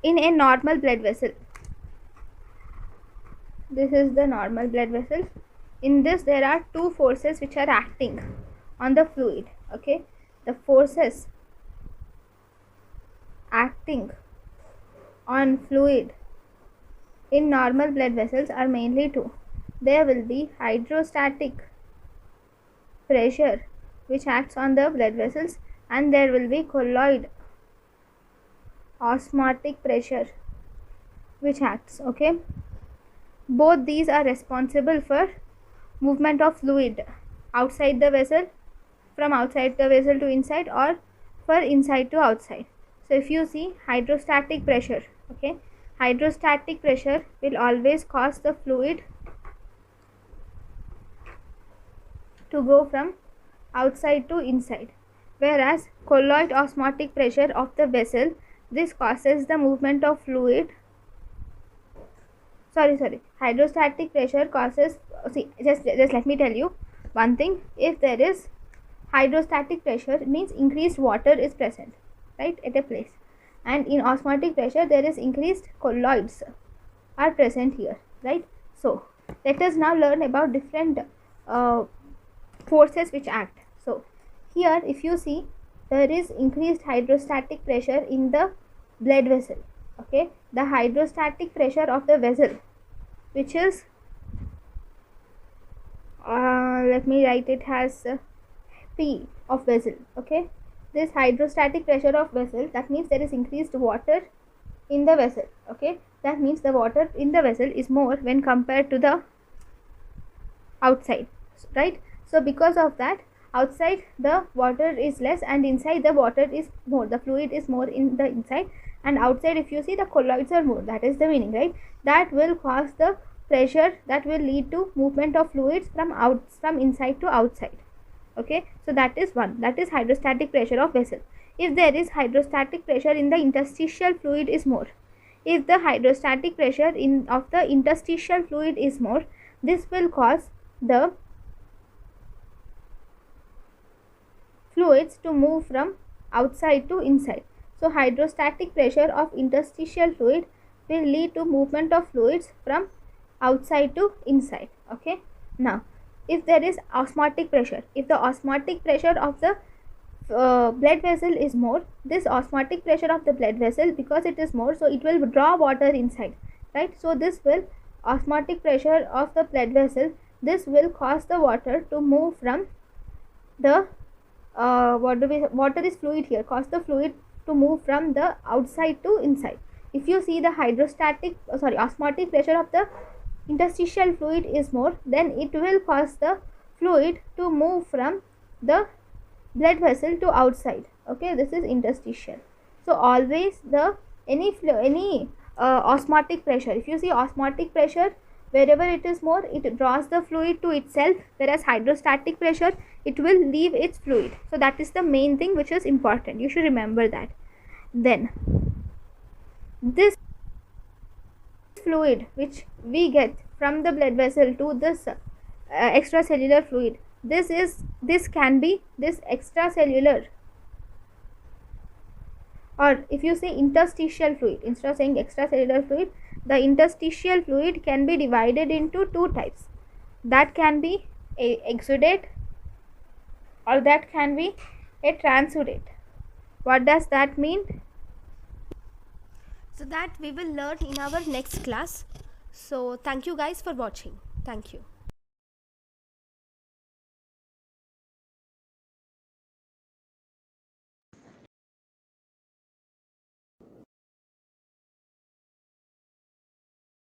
in a normal blood vessel. This is the normal blood vessel. In this there are two forces which are acting on the fluid. Okay, the forces acting on fluid in normal blood vessels are mainly two. There will be hydrostatic pressure which acts on the blood vessels, and there will be colloid osmotic pressure which acts. Okay, both these are responsible for movement of fluid outside the vessel, from outside the vessel to inside, or for inside to outside. So if you see hydrostatic pressure, okay, hydrostatic pressure will always cause the fluid to go from outside to inside, whereas colloid osmotic pressure of the vessel, this causes the movement of fluid. Hydrostatic pressure causes, see, just let me tell you one thing. If there is hydrostatic pressure, it means increased water is present, right, at a place, and in osmotic pressure there is increased colloids are present here, right? So let us now learn about different forces which act. So here if you see, there is increased hydrostatic pressure in the blood vessel. Okay, the hydrostatic pressure of the vessel, which is let me write it as P of vessel. Okay, this hydrostatic pressure of vessel, that means there is increased water in the vessel. Okay, that means the water in the vessel is more when compared to the outside, right? So because of that, outside the water is less and inside the water is more, the fluid is more in the inside, and outside if you see, the colloids are more. That is the meaning, right? That will cause the pressure that will lead to movement of fluids from inside to outside. Okay, so that is one, that is hydrostatic pressure of vessel. If there is hydrostatic pressure in the interstitial fluid is more, if the hydrostatic pressure of the interstitial fluid is more, this will cause the fluids to move from outside to inside. So hydrostatic pressure of interstitial fluid will lead to movement of fluids from outside to inside. Okay, now if there is osmotic pressure, if the osmotic pressure of the blood vessel is more, this osmotic pressure of the blood vessel, because it is more, so it will draw water inside, right? So this will, osmotic pressure of the blood vessel, this will cause the water to move from the water is fluid here, cause the fluid to move from the outside to inside. If you see the osmotic pressure of the interstitial fluid is more, then it will cause the fluid to move from the blood vessel to outside. Okay, this is interstitial. So always the any osmotic pressure, if you see osmotic pressure, wherever it is more, it draws the fluid to itself, whereas hydrostatic pressure, it will leave its fluid. So that is the main thing which is important, you should remember that. Then this fluid which we get from the blood vessel to this extracellular fluid, this can be this extracellular, or if you say interstitial fluid, instead of saying extracellular fluid, the interstitial fluid can be divided into two types. That can be a exudate, or that can be a transudate. What does that mean? So that we will learn in our next class. So thank you guys for watching. Thank you.